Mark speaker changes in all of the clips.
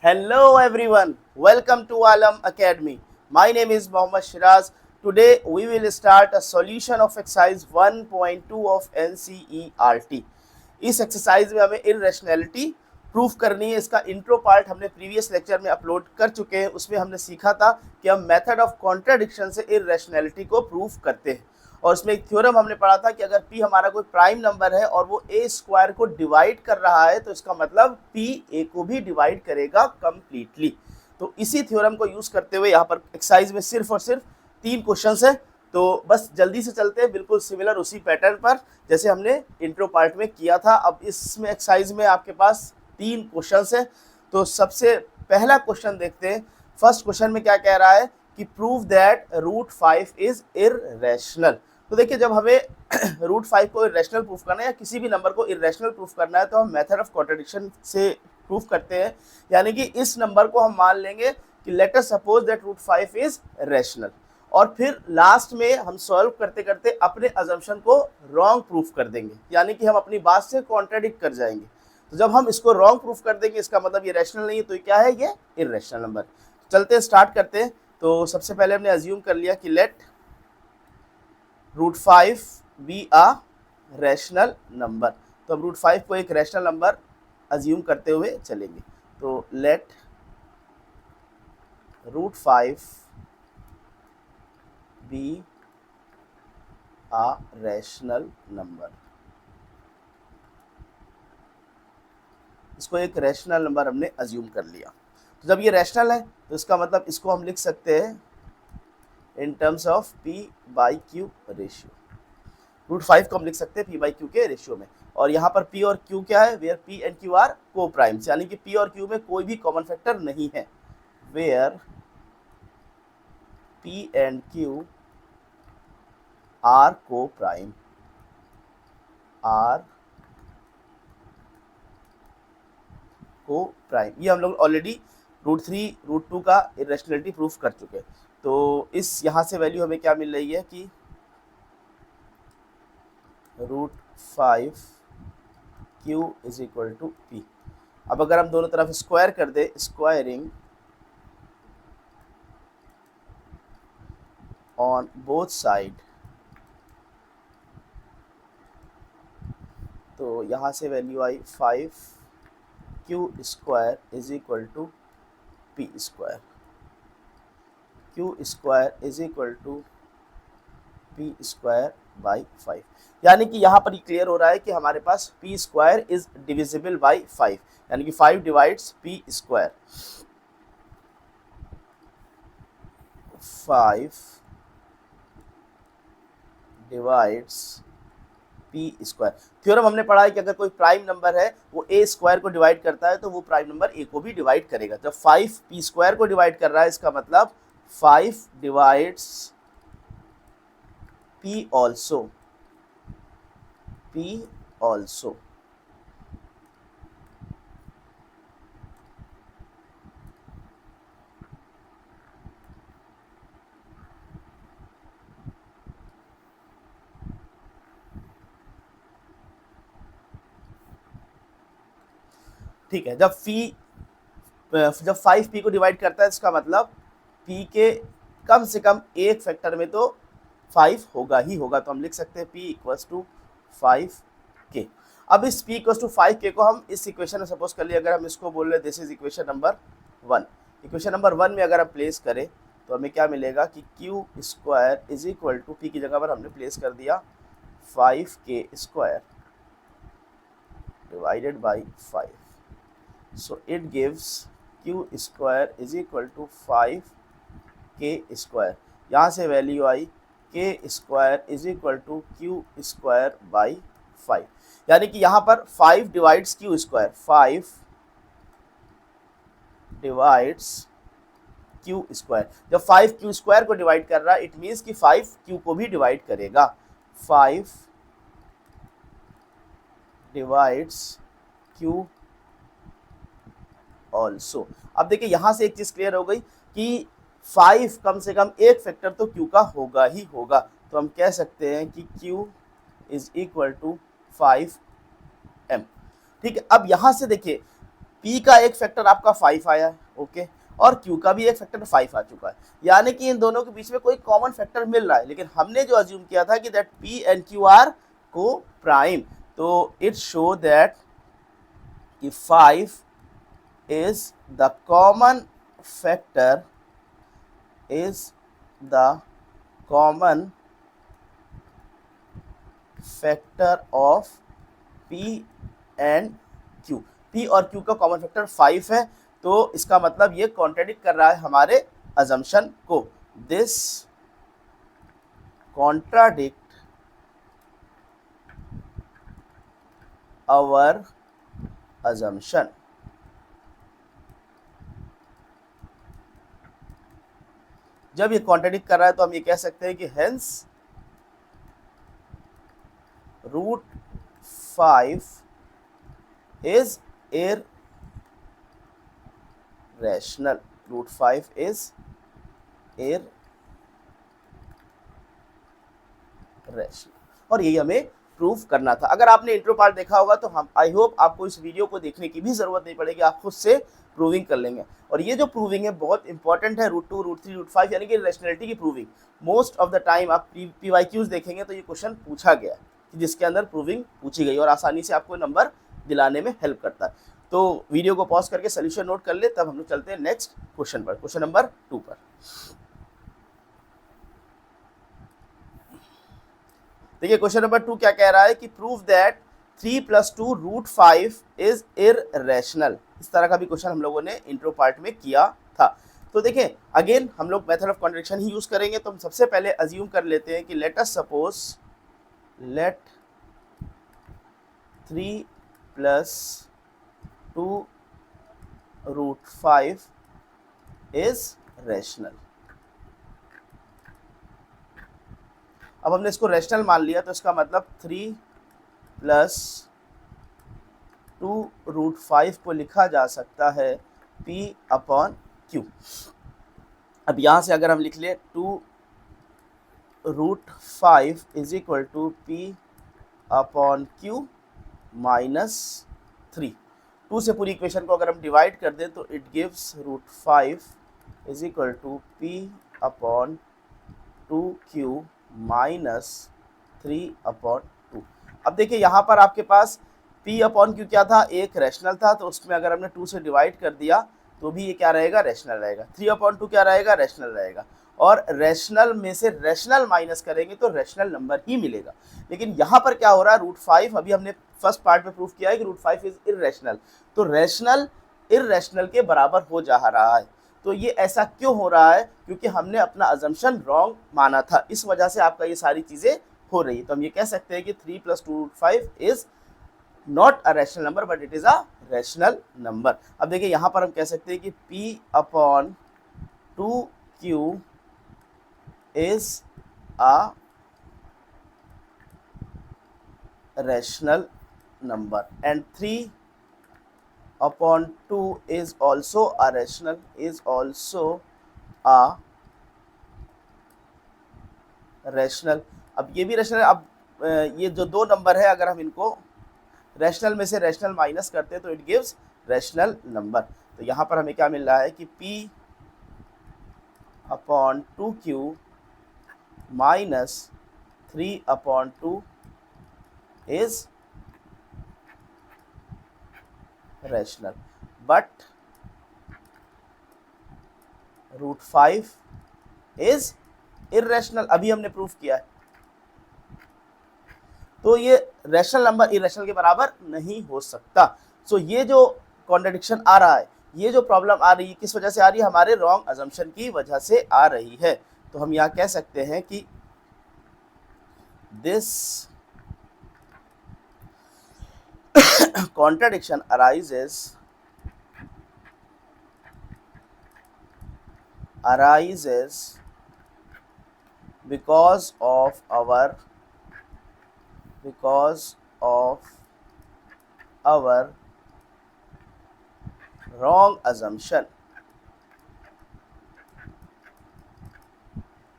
Speaker 1: Hello everyone, welcome to Alam Academy. My name is Mohammad Shiraz. Today we will start a solution of exercise 1.2 of NCERT. इस exercise में हमें इररेशनैलिटी proof करनी है। इसका intro part हमने previous lecture में upload कर चुके हैं। उसमें हमने सीखा था कि हम मेथड ऑफ कॉन्ट्राडिक्शन से इररेशनैलिटी को प्रूफ करते हैं और उसमें एक थ्योरम हमने पढ़ा था कि अगर p हमारा कोई प्राइम नंबर है और वो a स्क्वायर को डिवाइड कर रहा है तो इसका मतलब p a को भी डिवाइड करेगा कंप्लीटली। तो इसी थ्योरम को यूज करते हुए यहाँ पर एक्सरसाइज में सिर्फ और सिर्फ 3 क्वेश्चंस है। तो बस जल्दी से चलते हैं, बिल्कुल सिमिलर उसी पैटर्न पर जैसे हमने इंट्रो पार्ट में किया था। अब इसमें एक्सरसाइज में आपके पास 3 क्वेश्चंस है। तो सबसे पहला क्वेश्चन देखते हैं। फर्स्ट क्वेश्चन में क्या कह रहा है कि प्रूव दैट √5 इज इररेशनल। तो देखिए, जब हमें √5 को इररेशनल प्रूफ करना है या किसी भी नंबर को इररेशनल प्रूफ करना है तो हम मेथड ऑफ कॉन्ट्रडिक्शन से प्रूफ करते हैं। यानी कि इस नंबर को हम मान लेंगे कि let us suppose that √5 is rational और फिर लास्ट में हम सॉल्व करते करते अपने अजम्पशन को रॉन्ग प्रूफ कर देंगे, यानी कि हम अपनी बात से कॉन्ट्राडिक्ट कर जाएंगे। तो जब हम इसको रॉन्ग प्रूफ कर देंगे इसका मतलब ये रैशनल नहीं है, तो ये क्या है, ये इररेशनल नंबर। चलते हैं, स्टार्ट करते हैं। तो सबसे पहले हमने अज्यूम कर लिया कि let √5 be a rational number. तो अब √5 को एक रैशनल नंबर अज्यूम करते हुए चलेंगे। तो let √5 be a rational number. इसको एक रैशनल नंबर हमने अज्यूम कर लिया। तो जब ये रैशनल है तो इसका मतलब इसको हम लिख सकते हैं in terms of p/q ratio. √5 को हम लिख सकते हैं p/q के रेशियो में। और यहाँ पर p और q क्या है, where p and q are coprimes, यानी कि p और q में कोई भी कॉमन फैक्टर नहीं है। Where p and q are coprime, are coprime. ये हम लोग ऑलरेडी √3 √2 का इररेशनलिटी प्रूफ कर चुके हैं। तो इस यहाँ से वैल्यू हमें क्या मिल रही है कि √5 q is equal to p। अब अगर हम दोनों तरफ स्क्वायर कर दे, स्क्वायरिंग ऑन बोथ साइड, तो यहाँ से वैल्यू आई 5q square is equal to p square. q square is equal to p square by 5। यानी कि यहाँ पर क्लियर हो रहा है कि हमारे पास p square is divisible by 5, यानी कि 5 divides p square. 5 divides p square. Theorem हमने पढ़ा है कि अगर कोई प्राइम नंबर है वो a स्क्वायर को डिवाइड करता है तो वो प्राइम नंबर a को भी डिवाइड करेगा। जब 5 p स्क्वायर को डिवाइड कर रहा है इसका मतलब 5 divides p also, p also. ठीक है, जब 5p को डिवाइड करता है इसका मतलब p के कम से कम एक फैक्टर में तो 5 होगा ही होगा। तो हम लिख सकते हैं p इक्वल्स टू 5k। अब इस p इक्वल्स टू 5k को हम इस इक्वेशन में सपोज कर लिया, अगर हम इसको बोल रहे this is equation number 1। Equation number 1 में अगर हम प्लेस करें तो हमें क्या मिलेगा कि q square is equal to p की जगह पर हमने प्लेस कर दिया 5k square divided by 5। So it gives q square is equal to 5k square. यहाँ से वैल्यू आई k square is equal to q square by 5। यानी कि यहाँ पर 5 divides q square, 5 divides q square. जब 5 q स्क्वायर को divide कर रहा है इट मीन्स कि 5 q को भी डिवाइड करेगा। 5 डिवाइड्स q ऑल्सो। अब देखिए यहाँ से एक चीज क्लियर हो गई कि 5 कम से कम एक फैक्टर तो q का होगा ही होगा। तो हम कह सकते हैं कि q is equal to 5m। ठीक है, अब यहाँ से देखिए P का एक फैक्टर आपका 5 आया है, ओके, और Q का भी एक फैक्टर 5 आ चुका है, यानी कि इन दोनों के बीच में कोई कॉमन फैक्टर मिल रहा है, लेकिन हमने जो अज्यूम किया था कि that P and Q are coprime, तो इट शो दैट कि 5 is the common factor, is the common factor of P and Q. P और Q का कॉमन फैक्टर 5 है, तो इसका मतलब ये कॉन्ट्रेडिक्ट कर रहा है हमारे अजम्पशन को. This contradict our assumption. जब ये कॉन्ट्रडिक्ट कर रहा है तो हम ये कह सकते हैं कि hence root 5 is irrational. Root 5 is irrational, और यही हमें प्रूव करना था. अगर आपने इंट्रो पार्ट देखा होगा तो हम आई होप आपको इस वीडियो को देखने की भी जरूरत नहीं पड़ेगी, आप खुद से प्रूविंग कर लेंगे. और ये जो प्रूविंग है बहुत इंपॉर्टेंट है, रूट 2, रूट 3, रूट 5 यानी कि रैशनैलिटी की proving. Most of the time आप PYQs देखेंगे तो ये क्वेश्चन पूछा गया है कि जिसके अंदर प्रूविंग पूछी गई और आसानी से आपको नंबर दिलाने में हेल्प करता है. तो वीडियो को पॉज करके सोल्यूशन नोट कर ले, तब हम लोग चलते हैं नेक्स्ट क्वेश्चन पर, क्वेश्चन नंबर 2 पर. देखिए क्वेश्चन नंबर 2 क्या कह रहा है कि prove that 3 + 2 root 5 is irrational. इस तरह का भी क्वेश्चन हम लोगों ने इंट्रो पार्ट में किया था. तो देखें अगेन हम लोग method of contradiction he use करेंगे. तो हम सबसे पहले अज्यूम कर लेते हैं कि let us suppose let 3 + 2 root 5 is rational. अब हमने इसको रैशनल मान लिया तो इसका मतलब 3 + 2 रूट 5 को लिखा जा सकता है P/Q. अब यहाँ से अगर हम लिख ले 2 root 5 is equal to P/Q minus 3. 2 से पूरी इक्वेशन को अगर हम डिवाइड कर दें तो it gives root 5 is equal to P/2Q minus 3/2. अब देखिए यहाँ पर आपके पास P/Q क्या था, एक रैशनल था, तो उसमें अगर हमने 2 से डिवाइड कर दिया तो भी ये क्या रहेगा, रैशनल रहेगा. 3/2 क्या रहेगा, रैशनल रहेगा. और रैशनल में से रैशनल माइनस करेंगे तो रैशनल नंबर ही मिलेगा. लेकिन यहाँ पर क्या हो रहा है, रूट 5 अभी हमने फर्स्ट पार्ट में प्रूफ किया है कि रूट 5 इज इररेशनल, तो रैशनल इररेशनल के बराबर हो जा रहा है. तो ये ऐसा क्यों हो रहा है, क्योंकि हमने अपना अजम्पशन रॉन्ग माना था, इस वजह से आपका ये सारी चीज़ें हो रही है. तो हम ये कह सकते हैं कि 3 + 2 root 5 is not a rational number but it is a rational number. अब देखिए यहाँ पर हम कह सकते हैं कि P/2Q is a rational number and 3/2 is also a rational, is also a rational. अब ये भी रैशनल. अब ये जो दो नंबर है अगर हम इनको रैशनल में से रैशनल माइनस करते हैं तो इट गिव्स रैशनल नंबर. तो यहाँ पर हमें क्या मिल रहा है कि P/2Q minus 3/2 is rational, but root 5 is irrational. अभी हमने प्रूफ किया है, तो ये रैशनल नंबर इररेशनल के बराबर नहीं हो सकता. सो ये जो कॉन्ट्रडिक्शन आ रहा है, ये जो प्रॉब्लम आ रही है, किस वजह से आ रही है, हमारे रॉन्ग अजम्पशन की वजह से आ रही है. तो हम यहाँ कह सकते हैं कि this contradiction arises because of our wrong assumption.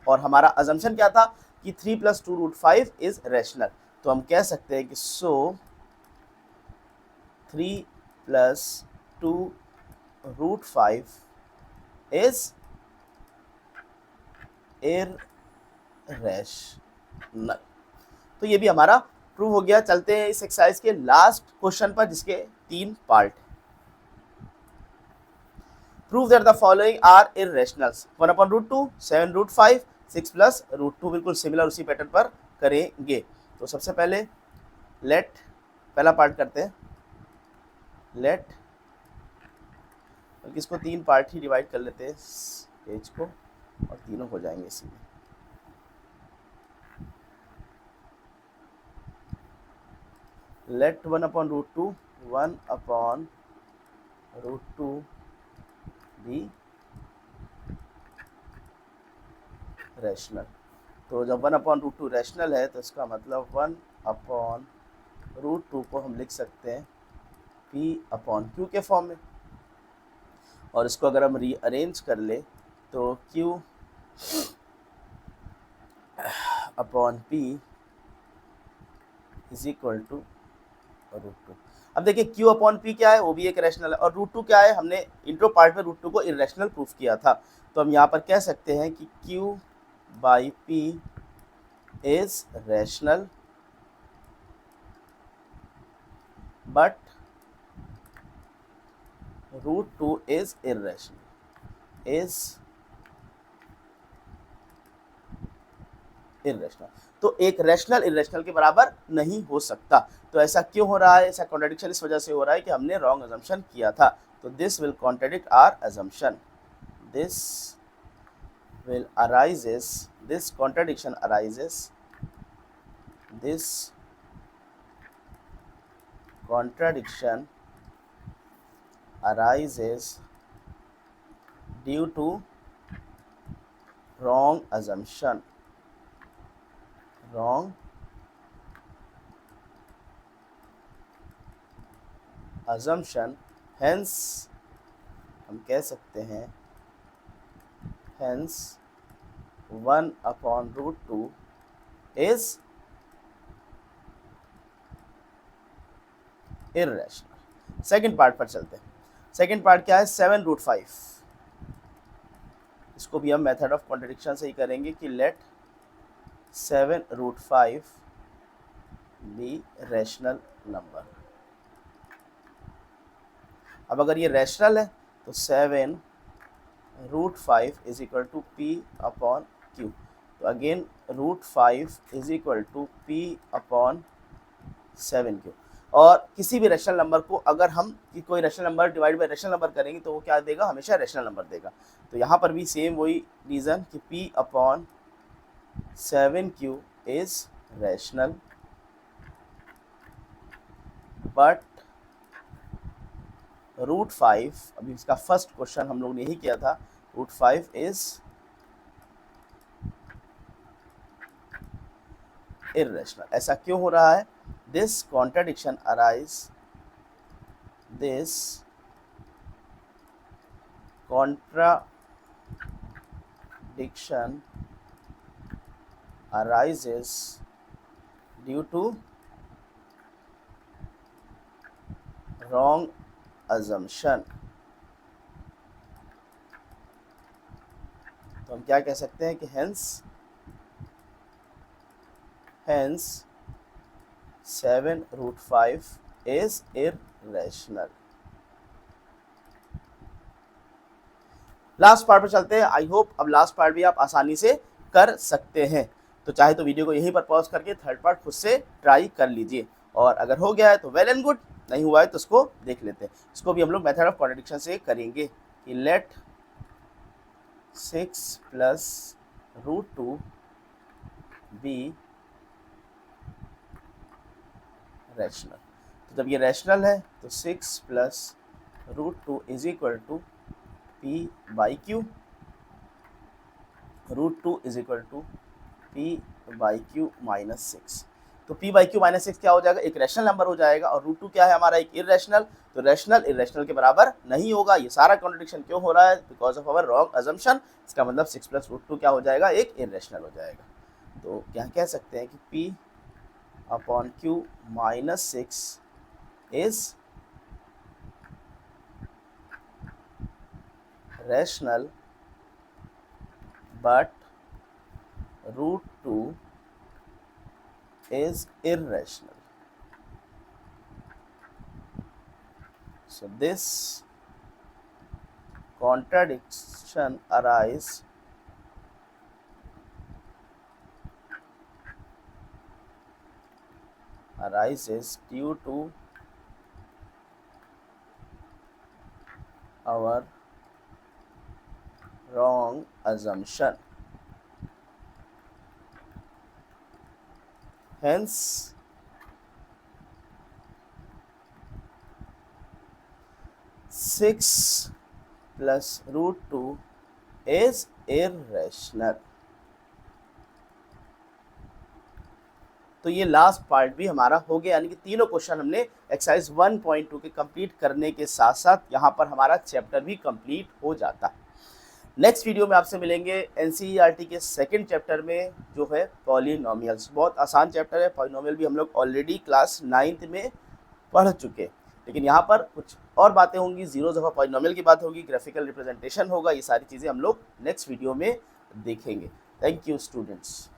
Speaker 1: और हमारा assumption क्या था कि 3 + 2 रूट 5 इज रैशनल. तो हम कह सकते हैं कि सो 3 + टू रूट 5 इज इररेशनल। तो ये भी हमारा प्रूव हो गया। चलते हैं इस एक्सरसाइज के लास्ट क्वेश्चन पर, जिसके 3 part. Prove that the following are irrationals, 1/√2, 7√5, 6+√2। बिल्कुल सिमिलर उसी पैटर्न पर करेंगे। तो सबसे पहले लेट, पहला पार्ट करते हैं। लेट, इसको 3 पार्ट ही डिवाइड कर लेते हैं पेज को, और तीनों हो जाएंगे इसी में। Let 1/√2, 1/√2 be rational. तो जब 1/√2 रैशनल है तो इसका मतलब 1/√2 को हम लिख सकते हैं P/Q के फॉर्म में, और इसको अगर हम रीअरेंज कर ले तो Q/P इज इक्वल टू √2। अब देखिए Q/P क्या है, वो भी एक रैशनल है, और √2 क्या है, हमने इंट्रो पार्ट में √2 को इररेशनल प्रूफ किया था। तो हम यहाँ पर कह सकते हैं कि Q/P is rational but √2 is irrational, तो एक रैशनल इररेशनल के बराबर नहीं हो सकता। तो ऐसा क्यों हो रहा है? ऐसा कॉन्ट्रडिक्शन इस वजह से हो रहा है कि हमने रॉन्ग अजम्पशन किया था। तो this will contradict our assumption, this will arises, this contradiction arises, this contradiction arises due to wrong assumption, wrong assumption, hence हम कह सकते हैं hence 1/√2 is irrational। Second part पर चलते हैं। सेकेंड पार्ट क्या है? 7√5। इसको भी हम मेथड ऑफ कॉन्ट्रडिक्शन से ही करेंगे कि लेट 7√5 बी रैशनल नंबर। अब अगर ये रैशनल है तो 7√5 इज इक्वल टू P/Q। तो again √5 is equal to P/7Q। और किसी भी रैशनल नंबर को अगर हम कोई rational number divide by rational number करेंगे तो वो क्या देगा? हमेशा रैशनल नंबर देगा। तो यहाँ पर भी सेम वही रीज़न कि P/7Q इज रैशनल बट √5, अभी इसका फर्स्ट क्वेश्चन हम लोग ने यही किया था, √5 इज इररेशनल। ऐसा क्यों हो रहा है? This contradiction arise, this contradiction arises due to wrong assumption। तो हम क्या कह सकते हैं कि hence 7√5 is irrational। Last part पर चलते हैं। आई होप अब लास्ट पार्ट भी आप आसानी से कर सकते हैं। तो चाहे तो वीडियो को यहीं पर पॉज करके थर्ड पार्ट खुद से ट्राई कर लीजिए, और अगर हो गया है तो वेल एंड गुड, नहीं हुआ है तो उसको देख लेते हैं। इसको भी हम लोग मेथड ऑफ कॉन्ट्रडिक्शन से करेंगे कि लेट 6+√2 बी रैशनल। तो जब ये रैशनल है तो 6+√2 is equal to P/Q, √2 is equal to P/Q minus 6। तो P/Q माइनस 6 क्या हो जाएगा? एक रैशनल नंबर हो जाएगा, और √2 क्या है हमारा? एक इररेशनल। तो रैशनल इररेशनल के बराबर नहीं होगा। ये सारा कॉन्ट्रडिक्शन क्यों हो रहा है? Because of our wrong assumption. इसका मतलब 6+√2 क्या हो जाएगा? एक इररेशनल हो जाएगा। तो क्या कह सकते हैं कि P/Q minus 6 is rational but root 2 is irrational. So this contradiction arises due to our wrong assumption. Hence, 6 plus root 2 is irrational. तो ये लास्ट पार्ट भी हमारा हो गया, यानी कि तीनों क्वेश्चन हमने एक्सरसाइज 1.2 के कंप्लीट करने के साथ साथ यहाँ पर हमारा चैप्टर भी कंप्लीट हो जाता है। नेक्स्ट वीडियो में आपसे मिलेंगे एनसीईआरटी के सेकंड चैप्टर में, जो है पॉलिनोमियल्स। बहुत आसान चैप्टर है, पॉलिनोमियल भी हम लोग ऑलरेडी क्लास 9th में पढ़ चुके, लेकिन यहाँ पर कुछ और बातें होंगी, जीरोज ऑफ पॉलिनोमियल की बात होगी, ग्राफिकल रिप्रेजेंटेशन होगा, ये सारी चीज़ें हम लोग नेक्स्ट वीडियो में देखेंगे। Thank you students.